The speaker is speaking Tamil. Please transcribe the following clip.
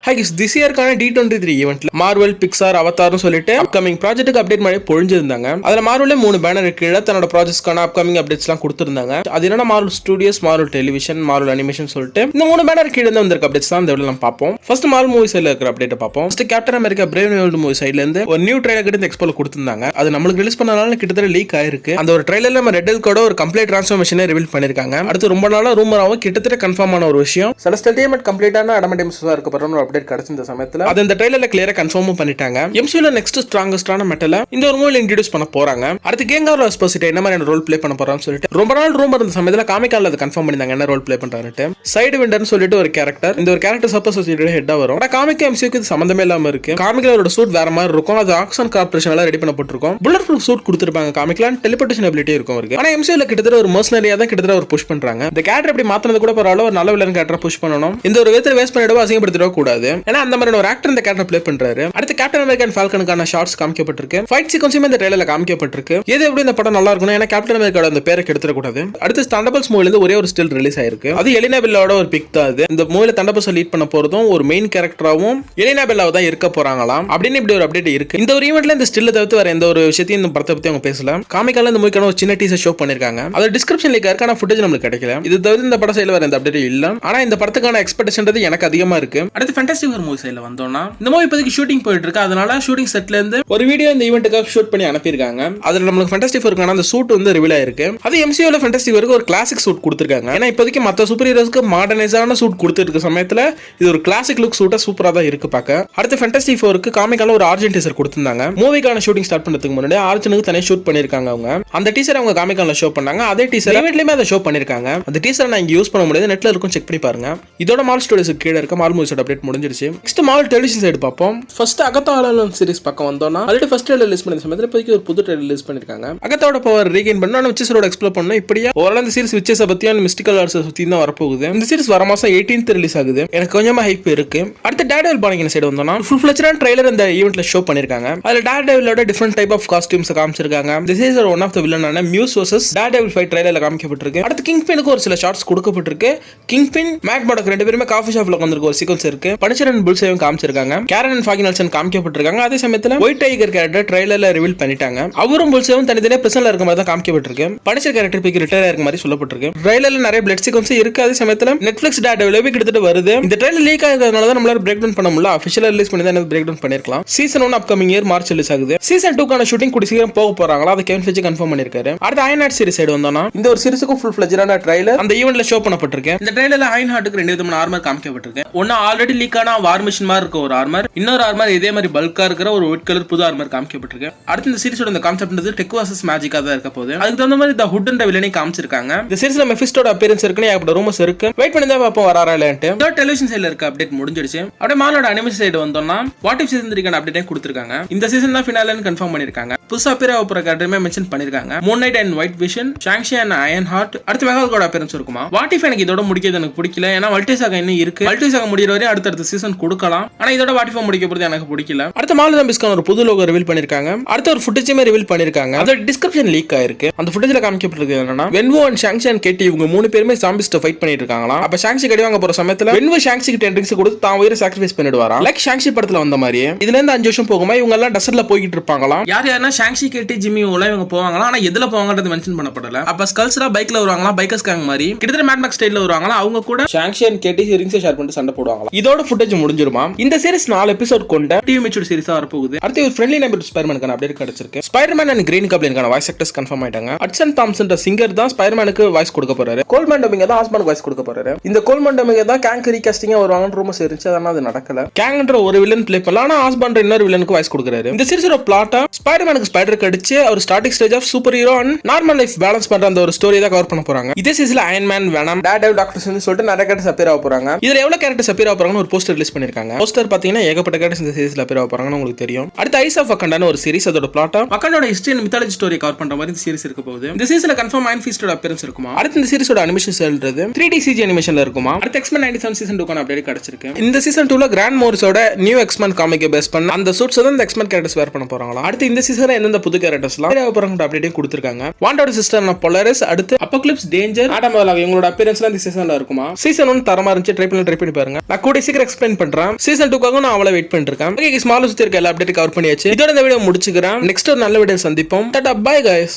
Hi guys, this year D23 ஈவென்ட்ல மார்வெல் பிக்சார் அவதார்னு சொல்லிட்டு அப்கமிங் ப்ராஜெக்ட்டுக்கு அப்டேட் பண்ணி பொழிஞ்சிருந்தாங்க. அதுல மார்வெல்ல 3 பேனர் கீழ தன்னோட ப்ராஜெக்ட்ஸ்க்கான அப்கமிங் அப்டேட்ஸ்லாம் கொடுத்திருந்தாங்க. அது என்னன்னா Marvel studios, Marvel television, Marvel animation சொல்லிட்டு இந்த 3 பேனர் கீழ இருந்து வந்திருக்க அப்டேட்ஸ் தான் இந்த வீடியோல நம்ம பார்ப்போம். ஃபர்ஸ்ட் மார்வெல் மூவி சைடுல இருக்கிற அப்டேட் பார்ப்போம். First captain America brave new world movie சைடுல இருந்து ஒரு நியூ ட்ரைலர் கிட்ட எக்ஸ்போல கொடுத்திருந்தாங்க. அது நம்மளுக்கு ரிலீஸ் பண்ணனால கிட்டத்தட்ட லீக் ஆயிருக்கு. அந்த ஒரு ட்ரைலர்ல நம்ம ரெட் எல்கோட ஒரு கம்ப்ளீட் டிரான்ஸ்ஃபர்மேஷனை ரிவீல் பண்ணிருக்காங்க. அடுத்து ரொம்ப நாளா ரூமராவும் கிட்டத்தட்ட கன்ஃபார்ம் ஆன ஒரு விஷயம் செலஸ்டியல் டீம் கம்ப்ளீட்டான அடமண்டியம்ஸா இருக்க போற ஒரு அப்டேட் கிடைச்ச இந்த சமயத்துல அது இந்த ட்ரைலர்ல கிளியரா கன்ஃபார்ம் பண்ணிட்டாங்க. எம்சியூல நெக்ஸ்ட் ஸ்ட்ராங்கஸ்டான மெட்டலை இந்த ஒரு மூவில இன்ட்ரோ듀ஸ் பண்ண போறாங்க. அடுத்து கேங்கார் ஸ்பெசிட்ட என்ன மாதிரி ரோல் ப்ளே பண்ண போறான்னு சொல்லிட்டு ரொம்ப நாள் ரூமர் இருந்த சமயத்துல காமிக்கால அது கன்ஃபார்ம் பண்ணிட்டாங்க என்ன ரோல் ப்ளே பண்றாருன்னு. சைடு விண்டர்னு சொல்லிட்டு ஒரு கேரக்டர், இந்த ஒரு கேரக்டர் சப்போஸ் சொசைட்டியோட ஹெட்டா வரும். ஆனா காமிக் எம்சியூக்கு இது சம்பந்தமே இல்லாம இருக்கு. காமிக்ல அவரோட சூட் வேற மாதிரி இருக்கும். அது ஆக்சன் கார்ப்பரேஷனால ரெடி பண்ணப்பட்டிருக்கும். புல்லட் ப்ரூஃப் சூட் கொடுத்திருப்பாங்க. காமிக்ல டெலிபோர்டேஷன் எபிலிட்டி இருக்கும் அவருக்கு. ஆனா எம்சியூல கிட்டத்தட்ட ஒரு மர்சனரியா தான் கிட்டத்தட்ட ஒரு புஷ் பண்றாங்க. இந்த கேரக்டர் எப்படி மாத்தினது கூட பரவாயில்ல, ஒரு நல்ல வில்லன் கேரக்டர் புஷ் பண்ணணும். இந்த ஒரு விதத்தை வேஸ்ட் பண்ணிடவோ அசிங்கப்படுத்திடவோ கூடாது. ஏன்னா அந்த மாதிரி ஒரு ஆக்டர் இந்த கேரக்டர் ப்ளே பண்றாரு. அடுத்து கேப்டன் அமெரிக்கன் ஃபால்கனுக்கான ஷார்ட்ஸ் காமிக்கப்பட்டிருக்கு. ஃபைட் சீக்வென்ஸுமே இந்த ட்ரைலர்ல காமிக்கப்பட்டிருக்கு. எது எப்படி இந்த படம் நல்லா இருக்கும், ஏன்னா கேப்டன் அமெரிக்காவோட அந்த பேரை கெடுத்துட கூடாது. அடுத்து தண்டர்போல்ட்ஸ் மூவில இருந்து ஒரே ஒரு ஸ்டில் ரிலீஸ் ஆயிருக்கு. அது எலினா பெல்லாவோட ஒரு பிக் தான். அது இந்த மூவில தண்டர்போல்ட்ஸ் லீட் பண்ண போறதும் ஒரு மெயின் கேரக்டராவும் எலினா பெல்லாவ தான் இருக்க போறாங்களாம் அப்படின்னு இப்படி ஒரு அப்டேட் இருக்கு. இந்த ஒரு ஈவென்ட்ல இந்த ஸ்டில்ல தவிர்த்து வேற எந்த ஒரு விஷயத்தையும் இந்த படத்தை பத்தி அவங்க பேசல. காமிக்கால இந்த மூவிக்கான ஒரு சின்ன டீசர் ஷோ பண்ணிருக்காங்க. அது டிஸ்கிரிப்ஷன்ல இருக்கான ஃபுட்டேஜ் நமக்கு கிடைக்கல. இது தவிர்த்து இந்த படம் சைடுல வேற எந்த அப்டேட் இல்ல. ஆனா இந்த படத்துக்கான எக்ஸ்பெக்டேஷன்றது எனக்கு அதிகமா இருக்கு. அடுத்து ஃபேண்டாஸ்டிக் ஃபோர் மூவி சைடுல வந்தோம்னா இந்த மூவி இப்போதைக்கு ஷூட்டிங் போயிட்டு இருக்கு. அதனால ஷூட்டிங் செட்ல இருந்து ஒரு வீடியோ இந்த ஈவென்ட்டுக்காக ஷூட் பண்ணி அனுப்பியிருக்காங்க. அதுல நம்மளுக்கு ஃபேண்டாஸ்டிக் ஃபோருக்கான அந்த சூட் வந்து ரிவீல் ஆயிருக்கு. அது எம்சியூல ஃபேண்டாஸ்டிக் ஃபோருக்கு ஒரு கிளாசிக் சூட் கொடுத்திருக்காங்க. ஏன்னா இப்போதைக்கு மற்ற சூப்பர் ஹீரோஸ்க்கு மாடர்னைஸான சூட் கொடுத்துருக்க சமயத்துல இது ஒரு கிளாசிக் லுக் சூட்டா சூப்பரா தான் இருக்கு பார்க்க. அடுத்து ஃபேண்டாஸ்டிக் ஃபோருக்கு காமிக்கால ஒரு ஆர்ஜின் டீசர் கொடுத்திருந்தாங்க. மூவிக்கான ஷூட்டிங் ஸ்டார்ட் பண்றதுக்கு முன்னாடி ஆர்ஜினுக்கு தனியாக ஷூட் பண்ணிருக்காங்க. அவங்க அந்த டீசர் அவங்க காமிக்கால ஷோ பண்ணாங்க. அதே டீசர் ஈவென்ட்லயுமே அதை ஷோ பண்ணிருக்காங்க. அந்த டீசர் நான் இங்க யூஸ் பண்ண முடியாது, நெட்ல இருக்கும், செக் பண்ணி பாருங்க. இதோட மால் ஸ்டுடியோஸ்க்கு கீழ இருக்க மால் மூவிஸோட அப்டேட் முடிஞ்சிருச்சு. நெக்ஸ்ட் மால் டெலிவிஷன் சைடு பார்ப்போம். ஃபர்ஸ்ட் அகத்தா சீரிஸ் பக்கம் வந்தோம்னா ஆல்ரெடி ஃபர்ஸ்ட் ட்ரைலர் ரிலீஸ் பண்ண சமயத்துல இப்போதைக்கு ஒரு புது ட்ரைலர் ரிலீஸ் பண்ணிருக்காங்க. அகத்தாவோட பவர் ரீகெயின் பண்ணா நம்ம விச்சஸோட எக்ஸ்ப்ளோர் பண்ணனும். இப்படியே ஓவரால் இந்த சீரிஸ் விச்சஸ பத்தியும் மிஸ்டிக்கல் ஆர்ட்ஸ் பத்தி தான் வரப்போகுது. இந்த சீரிஸ் வர மாசம் 18th ரிலீஸ் ஆகுது. எனக்கு கொஞ்சமா ஹைப் இருக்கு. அடுத்து டேர்டெவில் பாணிங்க சைடு வந்தோம்னா ஃபுல் ஃபிளெஜ்டான ட்ரைலர் இந்த ஈவென்ட்ல ஷோ பண்ணிருக்காங்க. அதுல டேர்டெவிலோட டிஃபரண்ட் டைப் ஆஃப் காஸ்டியூம்ஸ் காமிச்சிருக்காங்க. This is one of the வில்லனான மியூஸ் வர்சஸ் டேர்டெவில் ஃபைட் ட்ரைலர்ல காமிக்கப்பட்டிருக்கு. அடுத்து கிங்பினுக்கு ஒரு சில ஷார்ட்ஸ் கொடுக்கப்பட்டிருக்கு. கிங்பின் மேட் மார்டக் ரெண்டு பேருமே காஃபி ஷாப்ல உட்கார்ந்திருக்க ஒரு சீக்வென்ஸ் இருக்கு. பனிச்சர் அண்ட் புல்சேவும் காமிச்சிருக்காங்க. கேரன் அண்ட் ஃபாகி நெல்சன் காமிக்கப்பட்டிருக்காங்க. அதே சமயத்துல ஒயிட் டைகர் கேரக்டர் ட்ரைலர்ல ரிவீல் பண்ணிட்டாங்க. அவரும் புல்சேவும் தனித்தனியா பிரசன்ல இருக்க மாதிரி தான் காமிக்கப்பட்டிருக்கு. பனிச்சர் கேரக்டர் பிக் ரிட்டையர் ஆயிருக்க மாதிரி சொல்லப்பட்டிருக்கு. ட்ரைலர்ல நிறைய பிளட் சீக்வென்ஸ் இருக்கு. அதே சமயத்துல நெட்ஃபிளிக்ஸ் டேர்டெவில் கிட்டத்தட்ட வருது. இந்த ட்ரைலர் லீக் ஆகிறதுனால தான் நம்மளால பிரேக் டவுன் பண்ண முடியல. ஆஃபிஷியலா ரிலீஸ் பண்ணி தான் பிரேக் டவுன் பண்ணிருக்கலாம். Season 1 upcoming year March release ஆகுது. சீசன் 2 கான ஷூட்டிங் கூடி சீக்கிரம் போக போறாங்களா, அதை கெவின் ஃபீஜி கன்ஃபார்ம் பண்ணிருக்காரு. அடுத்து அயன் ஹார்ட் சீரிஸ் சைடு வந்தோம்னா இந்த ஒரு சீரிஸுக்கு ஃபுல் ஃபிளெஜ்டான ட்ரைலர் அந்த ஈவென்ட்ல ஷோ பண்ணப்பட்டிருக்கு. இந்த ட்ரைலர்ல அயன் ஹார்ட்டுக்கு ரெண்டு விதமான ஆர்மர் காமிக்கப்பட்டிருக்கு. ஒன்னு ஆல்ரெடி லீக் ஆன வார் மிஷின் மாதிரி இருக்க ஒரு ஆர்மர், இன்னொரு ஆர்மர் இதே மாதிரி பல்கா இருக்கிற ஒரு ஒயிட் கலர் புது ஆர்மர் காமிக்கப்பட்டிருக்கு. அடுத்து இந்த சீரிஸோட இந்த கான்செப்ட் டெக் வர்சஸ் மேஜிக்கா தான் இருக்க போகுது. அதுக்கு தகுந்த மாதிரி தி ஹுட் அண்ட் வில்லனை காமிச்சிருக்காங்க. இந்த சீரிஸ்ல மெஃபிஸ்டோட அப்பியரன்ஸ் இருக்குன்னு ஏகப்பட்ட ரூமர்ஸ் இருக்கு. வெயிட் பண்ணி தான் பாப்போம் வராரா இல்லையான்ட்டு. இந்த டெலிவிஷன் சைடுல இருக்க அப்டேட் முடிஞ்சிடுச்சு. அப்படியே மாலோட அனிமேஷன் சைடு வந்தோம்னா வாட் இஃப் சீசன் 3 அப்டேட்டே கொடுத்திருக்காங்க. இந்த சீசன் தான் ஃபினாலேன்னு கன்ஃபார்ம் பண்ணிருக்காங்க. புதுசா பேர் போற கேரக்டருமே மென்ஷன் பண்ணிருக்காங்க. Moon Knight and White Vision, Shang Chi and Iron Heart, அடுத்து மெகால்கோட அப்பியரன்ஸ் இருக்குமா. வாட் இஃப் எனக்கு இதோட முடிக்கிறது எனக்கு பிடிக்கல. ஏன்னா மல்டிசாகா இன்னும் இருக்கு. மல்டிசாகா முடியற வரை அடுத்த சீசன் கொடுக்கலாம். ஆனா இதோட வாட் இஃப் முடிக்க போறது எனக்கு பிடிக்கல. அடுத்த மால் ஜாம்பிஸ்க்கான ஒரு புது லோகோ ரிவீல் பண்ணிருக்காங்க. அடுத்த ஒரு ஃபுட்டேஜுமே ரிவீல் பண்ணிருக்காங்க. அதோட டிஸ்கிரிப்ஷன் லீக் ஆயிருக்கு. அந்த ஃபுட்டேஜ்ல காமிக்கப்பட்டிருக்கு என்னன்னா வென்வோ அண்ட் ஷாங்ஷி அண்ட் கேட்டி இவங்க 3 பேருமே ஜாம்பிஸ்ட ஃபைட் பண்ணிட்டு இருக்காங்களா. அப்ப ஷாங்ஷி கடிவாங்க போற சமயத்துல வென்வோ ஷாங்ஷிக்கு 10 ரிங்ஸ் கொடுத்து தான் உயிரை சாக்ரிஃபைஸ் பண்ணிடுவாரா. லைக் ஷாங்ஷி படத்துல வந்த மாதிரி இதுல இருந்து 5 வருஷம் போகுமா இவங்க எல்லாம் டெசர்ட்ல போயிட்டு இருப்பாங்களா. யார் யாருன்னா ஷாங்ஷி கேட்டி ஜிம்மி ஓல இவங்க போவாங்களா. ஆனா எதுல போவாங்கன்றது மென்ஷன் பண்ணப்படல. அப்ப ஸ்கல்ஸ்ரா பைக்ல வருவாங்களா, பைக்கர்ஸ் கேங் மாதிரி கிட்டத்தட்ட மேட் மேக்ஸ் ஸ்டைல்ல வருவாங்களா. அவங்க கூட ஷாங்ஷி அண்ட் கேட்டி ரிங்ஸ் ஷேர் பண்ணிட்டு சண்டை போடுவாங்களா. இதோட ஃபுட்டேஜ் முடிஞ்சிருமா. இந்த சீரிஸ் 4 எபிசோட் கொண்ட டிவி மெச்சூர் சீரிஸா வரப்போகுது. அடுத்து ஒரு ஃப்ரெண்ட்லி நெய்பர் ஸ்பைடர்மேனுக்கான அப்டேட் கிடைச்சிருக்கு. ஸ்பைடர்மேன் அண்ட் கிரீன் காப்ளினுக்கான வாய்ஸ் ஆக்டர்ஸ் கன்ஃபார்ம் ஆயிட்டாங்க. ஹட்சன் தாம்சன் சிங்கர் தான் ஸ்பைடர்மேனுக்கு வாய்ஸ் கொடுக்க போறாரு. கோல்மேன் டோமிங்க தான் ஆஸ்மானுக்கு வாய்ஸ் கொடுக்க போறாரு. இந்த கோல்மேன் டோமிங்க தான் கேங்க் ரீகாஸ்டிங்கா வருவாங்கன்னு ரூமர்ஸ் இருந்துச்சு. அதனால அது நடக்கல. கேங்ன்ற ஒரு வில்லன் ப்ளே பண்ணலாம். ஆனா ஆஸ்பான்ற இன்னொரு வில்லனுக்கு வாய்ஸ் கொடுக்கறாரு. இந்த சீரிஸோட பிளாட்டா ஸ்பைடர்மேனுக்கு ஸ்பைடர் கடிச்சு அவர் starting stage of superhero and normal life balance பண்ற அந்த ஒரு ஸ்டோரி தான் கவர் பண்ண போறாங்க. இதே சீரிஸ்ல Iron Man, Venom, Daredevil, Doctor Strange சொல்லிட்டு நிறைய கேரக்டர்ஸ் அப்பியர் ஆக போறாங்க. இதுல எவ்வளவு கேரக்டர்ஸ் அப்பியர் ஆக போறாங்கன்னு ஒரு போஸ்டர் ரிலீஸ் பண்ணிருக்காங்க. போஸ்டர் பாத்தீங்கன்னா ஏகப்பட்ட கேரக்டர்ஸ் இந்த சீரிஸ்ல அப்பியர் ஆக போறாங்கன்னு உங்களுக்கு தெரியும். அடுத்து ஐஸ் ஆஃப் வக்கண்டான ஒரு சீரிஸ். அதோட பிளாட்டா வக்கண்டோட history and mythology story cover பண்ற மாதிரி இந்த சீரிஸ் இருக்க போகுது. இந்த சீரிஸ்ல கன்ஃபார்ம் அயன் ஃபீஸ்டோட அப்பியரன்ஸ் இருக்குமா. அடுத்து இந்த சீரிஸோட அனிமேஷன் செல்றது 3D CG அனிமேஷன்ல இருக்குமா. அடுத்து X-Men 97 சீசன் 2 கான அப்டேட் கிடைச்சிருக்கு. இந்த சீசன் 2ல கிராண்ட் மோரிஸோட நியூ X-Men காமிக்கை பேஸ் பண்ண அந்த சூட்ஸ் தான் இந்த X-Men கேரக்டர்ஸ் வேர் பண்ண போறாங்களா. அடுத்து இந்த சீசன்ல எந்தெந்த புது கேரக்டர்ஸ்லாம் வேற போறாங்க அப்டேட்டையும் கொடுத்திருக்காங்க. வாண்டோட சிஸ்டர் பொலாரிஸ், அடுத்து அப்போகலிப்ஸ், டேஞ்சர், ஆடம் வாலாக் இவங்களோட அப்பியரன்ஸ்லாம் இந்த சீசன்ல இருக்குமா. சீசன் 1 தரமா இருந்துச்சு. ட்ரை பண்ணி பாருங்க. நான் கூட சீக்கிரம் எக்ஸ்பிளைன் பண்றேன். சீசன் 2க்காக நான் அவளை வெயிட் பண்ணிட்டு இருக்கேன். ஓகே, மார்வல் சுத்தி இருக்க எல்லா அப்டேட் கவர் பண்ணியாச்சு. இதோட இந்த வீடியோ முடிச்சுக்கிறேன். நெக்ஸ்ட் ஒரு நல்ல வீடியோ சந்திப்போம். Tata, by guys.